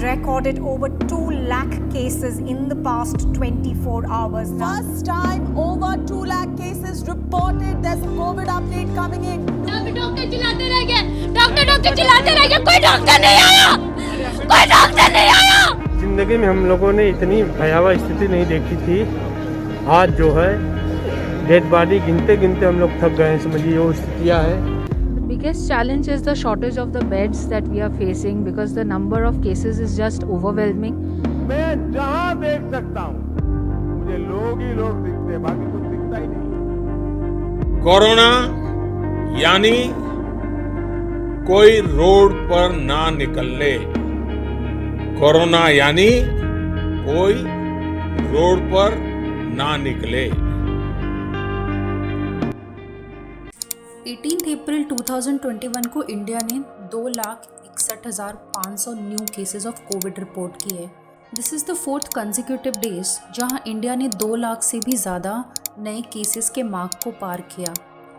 recorded over 2 lakh cases in the past 24 hours. First time over 2 lakh cases reported. There's a COVID update coming in. Doctor चिल्लाते रह गए, doctor चिल्लाते रह गए, कोई doctor नहीं आया, कोई डॉक्टर नहीं आया। जिंदगी में हम लोगों ने इतनी भयावह स्थिति नहीं देखी थी। आज जो है डेड बॉडी गिनते गिनते हम लोग थक गए हैं, समझिए वो स्थितियाँ है। The biggest challenge is the shortage of the beds that we are facing because the number of cases is just overwhelming. मैं जहाँ देख सकता हूँ मुझे लोग ही लोग दिखते, बाकी कुछ दिखता ही नहीं। कोरोना यानी कोई रोड पर ना निकले, कोरोना यानी कोई रोड पर ना निकले। 18 अप्रैल 2021 को इंडिया ने 2,61,500 new cases of COVID report किए। This is the 4th consecutive days जहां इंडिया ने 2 लाख से भी ज़्यादा नए केसेस के मार्क को पार किया।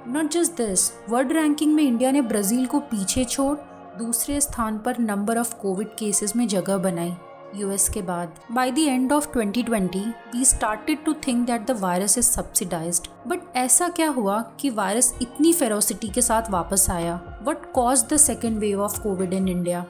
Not just this, world ranking में इंडिया ने ब्राज़ील को पीछे छोड़ दूसरे स्थान पर नंबर ऑफ कोविड केसेस में जगह बनाई, यूएस के बाद। By the end of 2020 we started to think that the virus is subsidised. But ऐसा क्या हुआ कि वायरस इतनी फेरोसिटी के साथ वापस आया? What caused the second wave of Covid in India?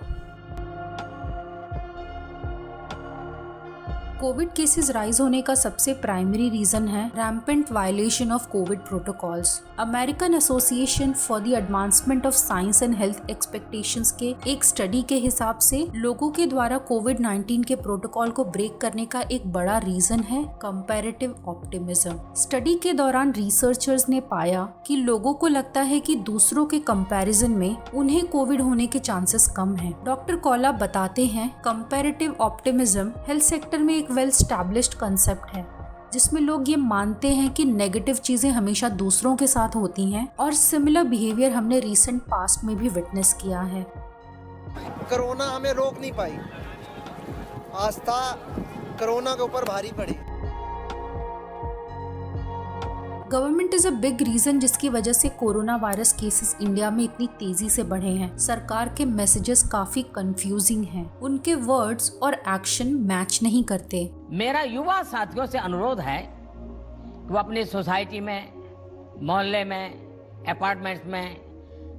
Covid cases rise होने का सबसे प्राइमरी रीजन है rampant violation of Covid protocols. American association for the advancement of science and health expectations के एक स्टडी के हिसाब से लोगों के द्वारा कोविड-19 के प्रोटोकॉल को ब्रेक करने का एक बड़ा रीजन है कंपैरेटिव ऑप्टिमिज्म। स्टडी के दौरान रिसर्चर्स ने पाया कि लोगों को लगता है कि दूसरों के कंपैरिजन में उन्हें कोविड होने के चांसेस कम हैं। डॉक्टर कौला बताते हैं कंपैरेटिव ऑप्टिमिज्म हेल्थ सेक्टर में एक वेल स्टैब्लिश्ड कंसेप्ट है जिसमें लोग ये मानते हैं कि नेगेटिव चीजें हमेशा दूसरों के साथ होती हैं और सिमिलर बिहेवियर हमने रीसेंट पास्ट में भी विटनेस किया है। कोरोना हमें रोक नहीं पाई, आस्था कोरोना के ऊपर भारी पड़ी। Government is a big reason जिसकी वजह से कोरोना वायरस केसेस इंडिया में इतनी तेजी से बढ़े हैं। सरकार के मैसेजेस काफी कंफ्यूजिंग हैं, उनके वर्ड्स और एक्शन मैच नहीं करते। मेरा युवा साथियों से अनुरोध है कि वो अपनी सोसाइटी में, मोहल्ले में, अपार्टमेंट्स में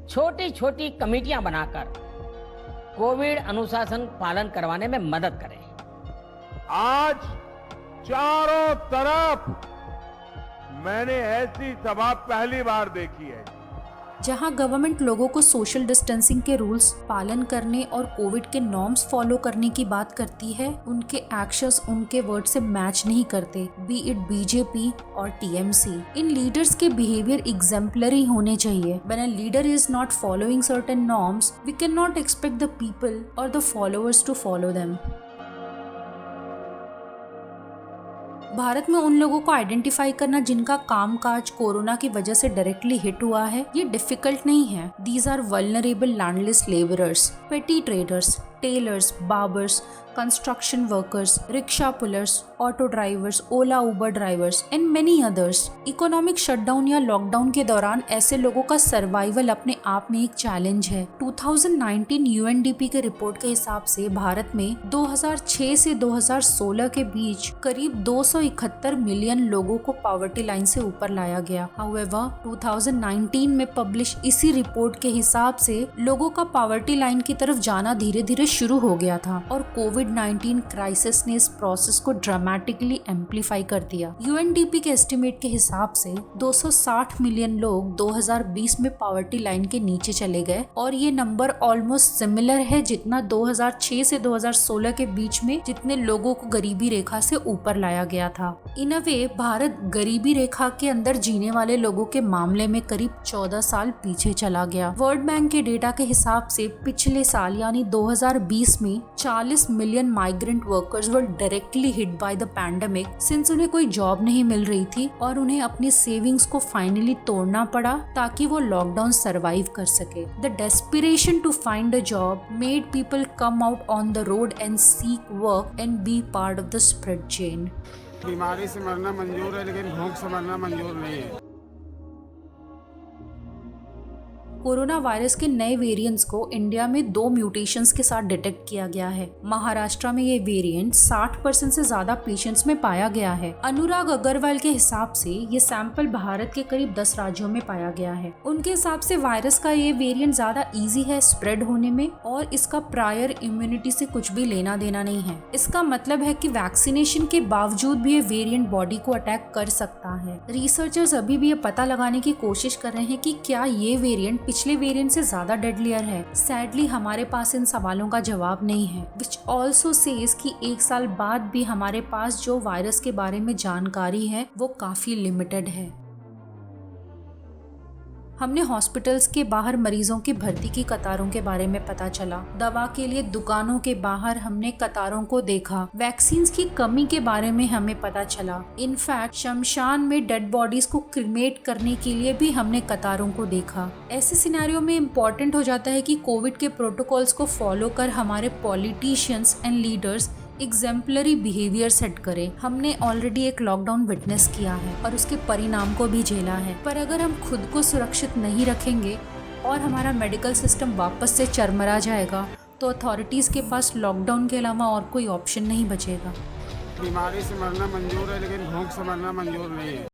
छोटी छोटी कमेटियां बनाकर कोविड अनुशासन पालन करवाने में मदद करें। आज चारों तरफ मैंने ऐसी सभा पहली बार देखी है जहां गवर्नमेंट लोगों को सोशल डिस्टेंसिंग के रूल्स पालन करने और कोविड के नॉर्म्स फॉलो करने की बात करती है, उनके एक्शंस उनके वर्ड से मैच नहीं करते, बी इट बीजेपी और टीएमसी। इन लीडर्स के बिहेवियर एग्जाम्पलरी होने चाहिए। When a leader is not following certain norms, we can not expect the people और the followers to follow them. Bharat में उन लोगों को आइडेंटिफाई करना जिनका कामकाज कोरोना की वजह से डायरेक्टली हिट हुआ है, ये डिफिकल्ट नहीं है। These are vulnerable landless labourers, petty traders, tailors, barbers, construction workers, rickshaw pullers, auto drivers, Ola Uber drivers and many others. Economic shutdown या लॉकडाउन के दौरान ऐसे लोगों का सर्वाइवल अपने आप में एक चैलेंज है। 2019 यूएनडीपी के रिपोर्ट के हिसाब से भारत में 2006 से 2016 के बीच करीब 271 मिलियन लोगों को पॉवर्टी लाइन से ऊपर लाया गया। हाउएवर 2019 में पब्लिश इसी रिपोर्ट के हिसाब से लोगों का पॉवर्टी लाइन की तरफ जाना धीरे धीरे शुरू हो गया था और कोविड-19 क्राइसिस ने इस प्रोसेस को ड्रामेटिकली एम्पलीफाई कर दिया। यूएनडीपी के एस्टिमेट के हिसाब से 260 मिलियन लोग 2020 में पॉवर्टी लाइन के नीचे चले गए और ये नंबर ऑलमोस्ट सिमिलर है जितना 2006 से 2016 के बीच में जितने लोगों को गरीबी रेखा से ऊपर लाया गया था। इन अ वे भारत गरीबी रेखा के अंदर जीने वाले लोगों के मामले में करीब 14 साल पीछे चला गया। वर्ल्ड बैंक के डेटा के हिसाब से पिछले साल यानी 2020 में 40 million migrant workers were directly hit by the pandemic since उन्हें कोई जॉब नहीं मिल रही थी और उन्हें अपनी सेविंग्स को फाइनली तोड़ना पड़ा ताकि वो लॉकडाउन सरवाइव कर सके। The desperation to find a job made people come out on the road and seek work and be part of the spread chain. बीमारी से मरना मंजूर है लेकिन भूख से मरना मंजूर नहीं है। कोरोना वायरस के नए वेरिएंट्स को इंडिया में 2 म्यूटेशंस के साथ डिटेक्ट किया गया है। महाराष्ट्र में ये वेरिएंट 60% से ज्यादा पेशेंट्स में पाया गया है। अनुराग अग्रवाल के हिसाब से ये सैंपल भारत के करीब 10 राज्यों में पाया गया है। उनके हिसाब से वायरस का ये वेरिएंट ज्यादा इजी है स्प्रेड होने में और इसका प्रायर इम्यूनिटी से कुछ भी लेना देना नहीं है। इसका मतलब है कि वैक्सीनेशन के बावजूद भी ये वेरिएंट बॉडी को अटैक कर सकता है। रिसर्चर्स अभी भी ये पता लगाने की कोशिश कर रहे हैं कि क्या ये वेरिएंट पिछले वेरिएंट से ज्यादा डेडलियर है। सैडली हमारे पास इन सवालों का जवाब नहीं है, विच ऑल्सो सेज कि 1 साल बाद भी हमारे पास जो वायरस के बारे में जानकारी है वो काफी लिमिटेड है। हमने हॉस्पिटल्स के बाहर मरीजों की भर्ती की कतारों के बारे में पता चला। दवा के लिए दुकानों के बाहर हमने कतारों को देखा। वैक्सीन्स की कमी के बारे में हमें पता चला। इनफैक्ट शमशान में डेड बॉडीज को क्रिमेट करने के लिए भी हमने कतारों को देखा। ऐसे सिनेरियो में इम्पोर्टेंट हो जाता है कि कोविड के प्रोटोकॉल्स को फॉलो कर हमारे politicians and leaders exemplary behaviour set करें। हमने ऑलरेडी एक लॉकडाउन विटनेस किया है और उसके परिणाम को भी झेला है, पर अगर हम खुद को सुरक्षित नहीं रखेंगे और हमारा मेडिकल सिस्टम वापस से चरमरा जाएगा तो अथॉरिटीज़ के पास लॉकडाउन के अलावा और कोई ऑप्शन नहीं बचेगा। बीमारी से मरना मंजूर है लेकिन भूख से मरना मंजूर नहीं है।